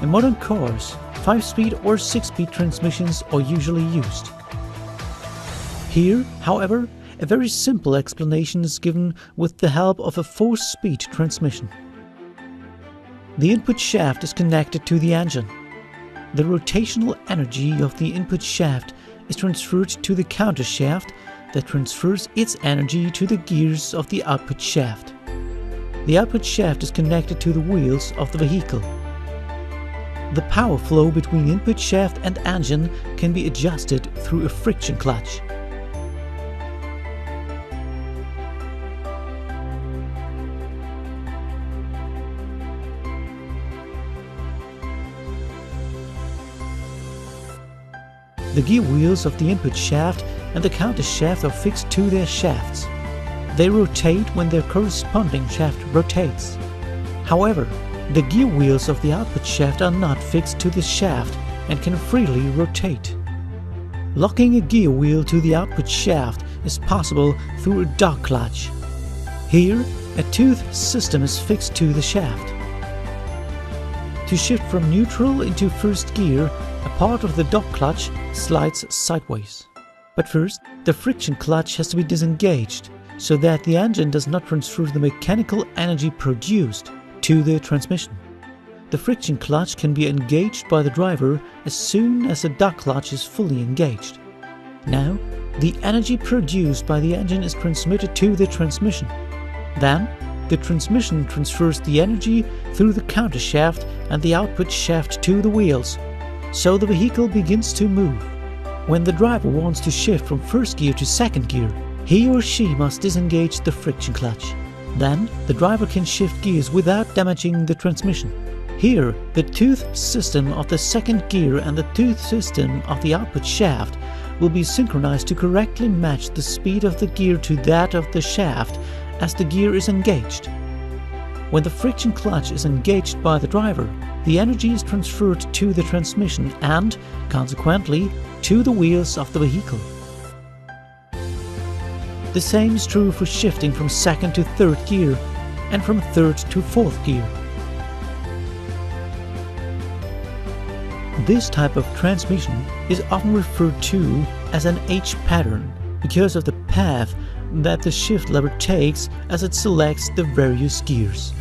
In modern cars, 5-speed or 6-speed transmissions are usually used. Here, however, a very simple explanation is given with the help of a 4-speed transmission. The input shaft is connected to the engine. The rotational energy of the input shaft is transferred to the counter shaft that transfers its energy to the gears of the output shaft. The output shaft is connected to the wheels of the vehicle. The power flow between input shaft and engine can be adjusted through a friction clutch. The gear wheels of the input shaft and the counter shaft are fixed to their shafts. They rotate when their corresponding shaft rotates. However, the gear wheels of the output shaft are not fixed to the shaft and can freely rotate. Locking a gear wheel to the output shaft is possible through a dog clutch. Here, a tooth system is fixed to the shaft. To shift from neutral into first gear, a part of the dog clutch slides sideways. But first, the friction clutch has to be disengaged so that the engine does not transfer the mechanical energy produced to the transmission. The friction clutch can be engaged by the driver as soon as the dog clutch is fully engaged. Now, the energy produced by the engine is transmitted to the transmission. Then, the transmission transfers the energy through the counter shaft and the output shaft to the wheels, so the vehicle begins to move. When the driver wants to shift from first gear to second gear, he or she must disengage the friction clutch. Then, the driver can shift gears without damaging the transmission. Here, the tooth system of the second gear and the tooth system of the output shaft will be synchronized to correctly match the speed of the gear to that of the shaft as the gear is engaged. When the friction clutch is engaged by the driver, the energy is transferred to the transmission and, consequently, to the wheels of the vehicle. The same is true for shifting from second to third gear and from third to fourth gear. This type of transmission is often referred to as an H pattern because of the path that the shift lever takes as it selects the various gears.